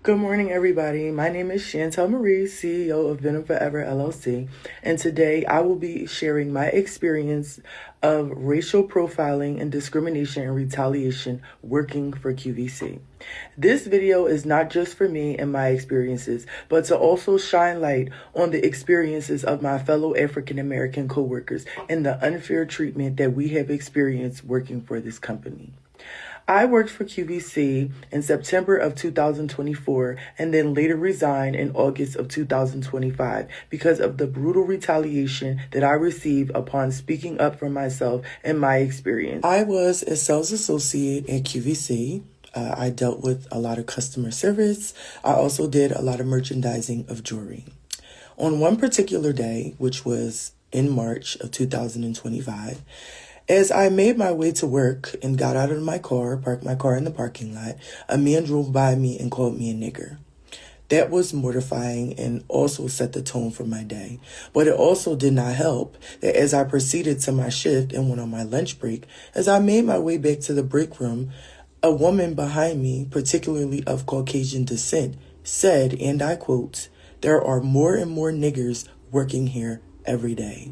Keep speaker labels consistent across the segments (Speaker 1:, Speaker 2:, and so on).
Speaker 1: Good morning, everybody. My name is Chantel Marie, CEO of Venom Forever LLC, and today I will be sharing my experience of racial profiling and discrimination and retaliation working for QVC. This video is not just for me and my experiences, but to also shine light on the experiences of my fellow African American coworkers and the unfair treatment that we have experienced working for this company. I worked for QVC in September of 2024 and then later resigned in August of 2025 because of the brutal retaliation that I received upon speaking up for myself and my experience. I was a sales associate at QVC. I dealt with a lot of customer service. I also did a lot of merchandising of jewelry. On one particular day, which was in March of 2025, as I made my way to work and got out of my car, parked my car in the parking lot, a man drove by me and called me a nigger. That was mortifying and also set the tone for my day. But it also did not help that as I proceeded to my shift and went on my lunch break, as I made my way back to the break room, a woman behind me, particularly of Caucasian descent, said, and I quote, "There are more and more niggers working here every day."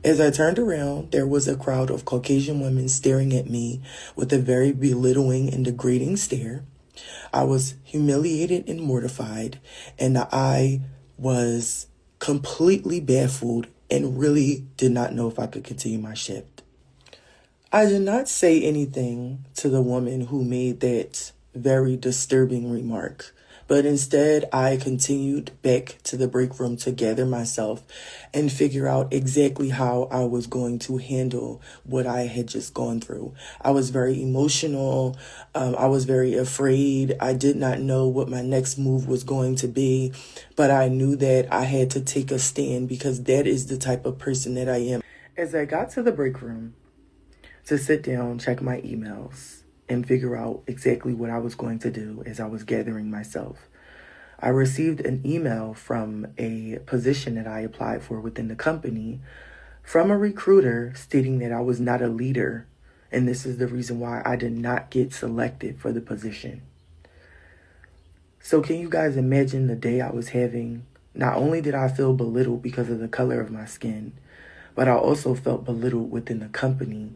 Speaker 1: As I turned around, there was a crowd of Caucasian women staring at me with a very belittling and degrading stare. I was humiliated and mortified, and I was completely baffled and really did not know if I could continue my shift. I did not say anything to the woman who made that very disturbing remark, but instead I continued back to the break room to gather myself and figure out exactly how I was going to handle what I had just gone through. I was very emotional. I was very afraid. I did not know what my next move was going to be, but I knew that I had to take a stand because that is the type of person that I am. As I got to the break room to sit down, check my emails, and figure out exactly what I was going to do as I was gathering myself, I received an email from a position that I applied for within the company from a recruiter stating that I was not a leader, and this is the reason why I did not get selected for the position. So can you guys imagine the day I was having? Not only did I feel belittled because of the color of my skin, but I also felt belittled within the company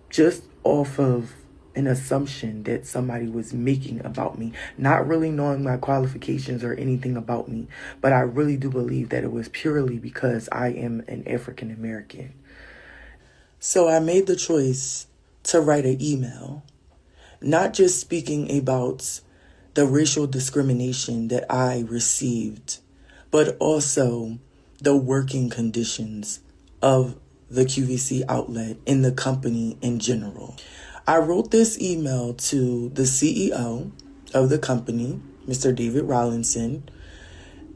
Speaker 1: just off of an assumption that somebody was making about me, not really knowing my qualifications or anything about me. But I really do believe that it was purely because I am an African American. So I made the choice to write an email, not just speaking about the racial discrimination that I received, but also the working conditions of the QVC outlet and the company in general. I wrote this email to the CEO of the company, Mr. David Rollinson,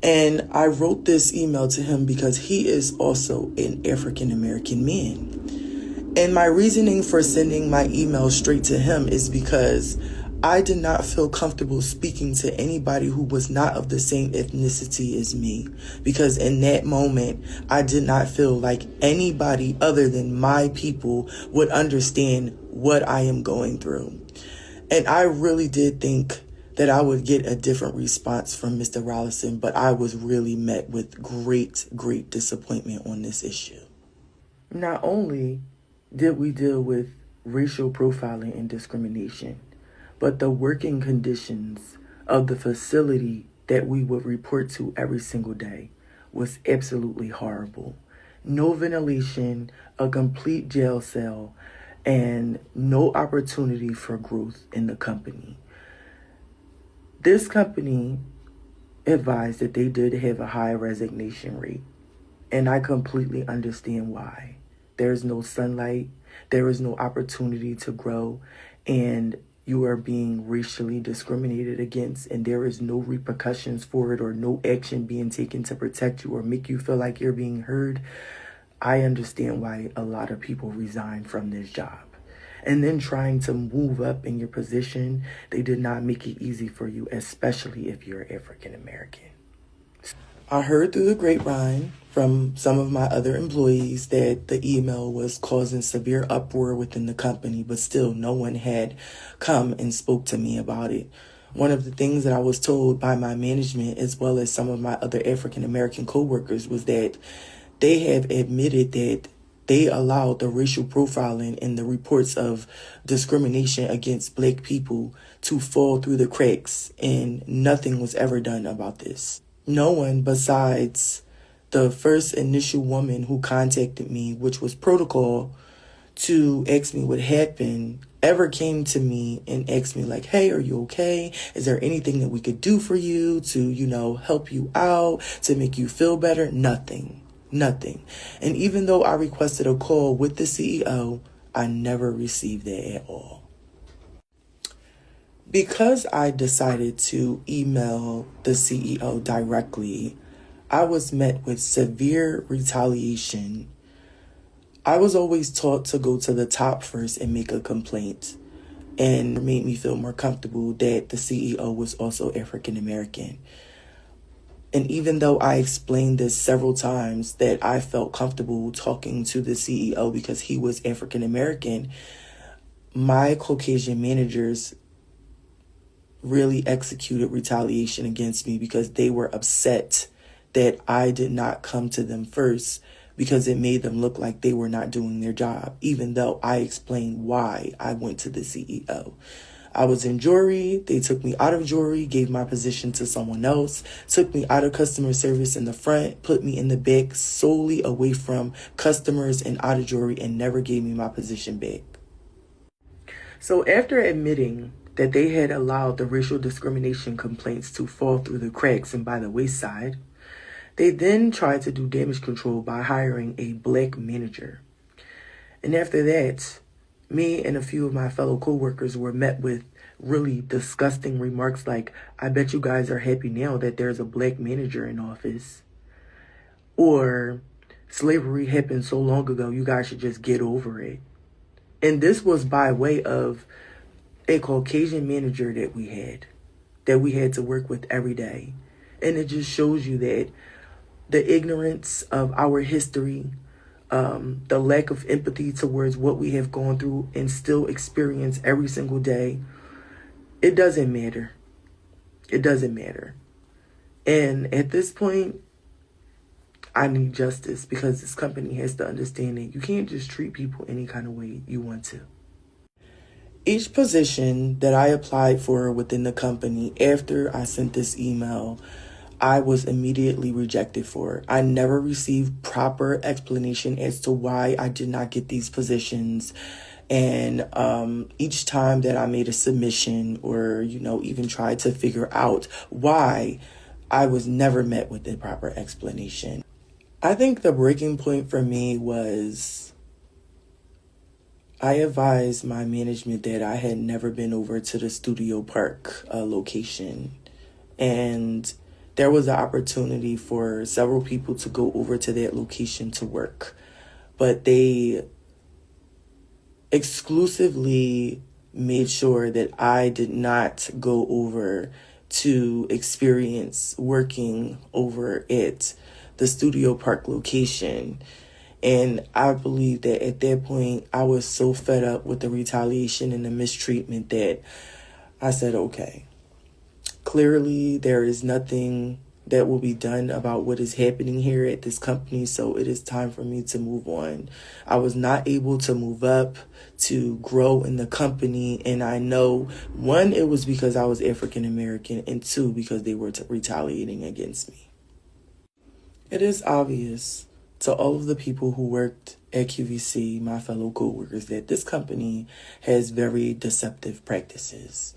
Speaker 1: and I wrote this email to him because he is also an African American man. And my reasoning for sending my email straight to him is because I did not feel comfortable speaking to anybody who was not of the same ethnicity as me, because in that moment, I did not feel like anybody other than my people would understand what I am going through. And I really did think that I would get a different response from Mr. Rollison, but I was really met with great disappointment on this issue. Not only did we deal with racial profiling and discrimination, but the working conditions of the facility that we would report to every single day was absolutely horrible. No ventilation, a complete jail cell, and no opportunity for growth in the company. This company advised that they did have a high resignation rate, and I completely understand why. There's no sunlight, there is no opportunity to grow, and you are being racially discriminated against, and there is no repercussions for it or no action being taken to protect you or make you feel like you're being heard. I understand why a lot of people resign from this job. And then trying to move up in your position, they did not make it easy for you, especially if you're African American. I heard through the grapevine from some of my other employees that the email was causing severe uproar within the company, but still no one had come and spoke to me about it. one of the things that I was told by my management as well as some of my other African American coworkers was that they have admitted that they allowed the racial profiling and the reports of discrimination against Black people to fall through the cracks, and nothing was ever done about this. No one besides the first initial woman who contacted me, which was protocol, to ask me what happened, ever came to me and asked me like, hey, are you okay? Is there anything that we could do for you to, help you out, to make you feel better? Nothing. And even though I requested a call with the CEO, I never received that at all. Because I decided to email the CEO directly, I was met with severe retaliation. I was always taught to go to the top first and make a complaint, and it made me feel more comfortable that the CEO was also African American. And even though I explained this several times that I felt comfortable talking to the CEO because he was African American, my Caucasian managers really executed retaliation against me because they were upset that I did not come to them first, because it made them look like they were not doing their job, even though I explained why I went to the CEO. I was in jewelry. They took me out of jewelry, gave my position to someone else, took me out of customer service in the front, put me in the back solely away from customers and out of jewelry, and never gave me my position back. So after admitting that they had allowed the racial discrimination complaints to fall through the cracks and by the wayside, they then tried to do damage control by hiring a Black manager. And after that, me and a few of my fellow coworkers were met with really disgusting remarks like, I bet you guys are happy now that there's a Black manager in office. Or, slavery happened so long ago, you guys should just get over it. And this was by way of a Caucasian manager that we had to work with every day. And it just shows you that the ignorance of our history, the lack of empathy towards what we have gone through and still experience every single day, it doesn't matter. It doesn't matter. And at this point, I need justice, because this company has to understand that you can't just treat people any kind of way you want to. Each position that I applied for within the company after I sent this email, I was immediately rejected for. I never received proper explanation as to why I did not get these positions. And each time that I made a submission or, even tried to figure out why, I was never met with the proper explanation. I think the breaking point for me was I advised my management that I had never been over to the Studio Park location. And there was an opportunity for several people to go over to that location to work, but they exclusively made sure that I did not go over to experience working over at the Studio Park location. And I believe that at that point, I was so fed up with the retaliation and the mistreatment that I said, okay, clearly there is nothing that will be done about what is happening here at this company, so it is time for me to move on. I was not able to move up, to grow in the company, and I know, one, it was because I was African American, and two, because they were retaliating against me. It is obvious to all of the people who worked at QVC, my fellow coworkers, that this company has very deceptive practices.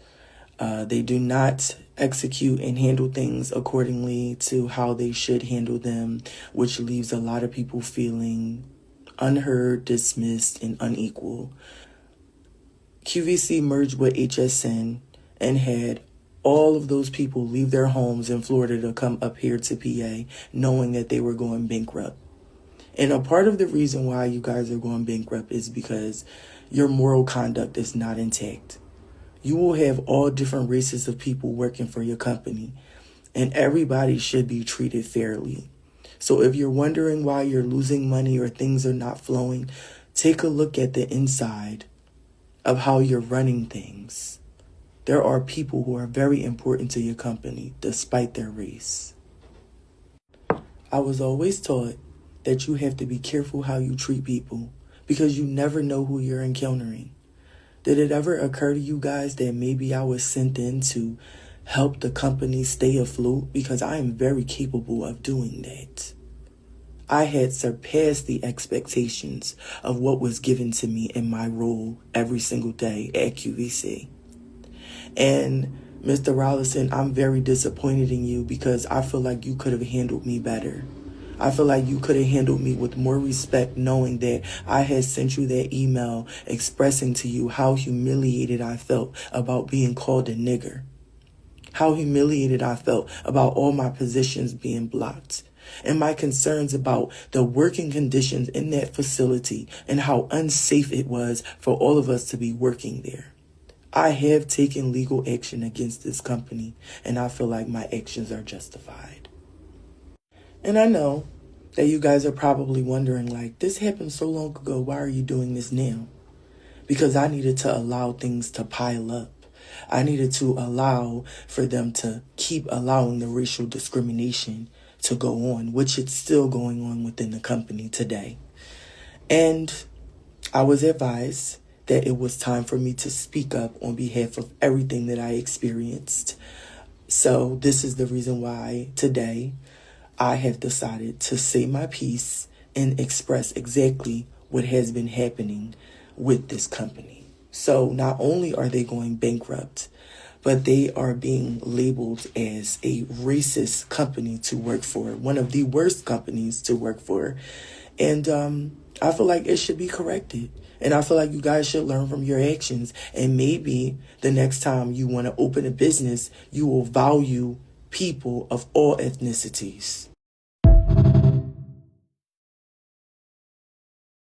Speaker 1: They do not execute and handle things accordingly to how they should handle them, which leaves a lot of people feeling unheard, dismissed, and unequal. QVC merged with HSN and had all of those people leave their homes in Florida to come up here to PA, knowing that they were going bankrupt. And a part of the reason why you guys are going bankrupt is because your moral conduct is not intact. You will have all different races of people working for your company, and everybody should be treated fairly. So if you're wondering why you're losing money or things are not flowing, take a look at the inside of how you're running things. There are people who are very important to your company despite their race. I was always taught that you have to be careful how you treat people because you never know who you're encountering. Did it ever occur to you guys that maybe I was sent in to help the company stay afloat? Because I am very capable of doing that. I had surpassed the expectations of what was given to me in my role every single day at QVC. And Mr. Rollison, I'm very disappointed in you because I feel like you could have handled me better. I feel like you could have handled me with more respect, knowing that I had sent you that email expressing to you how humiliated I felt about being called a nigger. How humiliated I felt about all my positions being blocked. And my concerns about the working conditions in that facility and how unsafe it was for all of us to be working there. I have taken legal action against this company, and I feel like my actions are justified. And I know that you guys are probably wondering, like, this happened so long ago, why are you doing this now? Because I needed to allow things to pile up. I needed to allow for them to keep allowing the racial discrimination to go on, which it's still going on within the company today. And I was advised that it was time for me to speak up on behalf of everything that I experienced. So this is the reason why today I have decided to say my piece and express exactly what has been happening with this company. So not only are they going bankrupt, but they are being labeled as a racist company to work for, one of the worst companies to work for. And I feel like it should be corrected. And I feel like you guys should learn from your actions. And maybe the next time you want to open a business, you will value people of all ethnicities.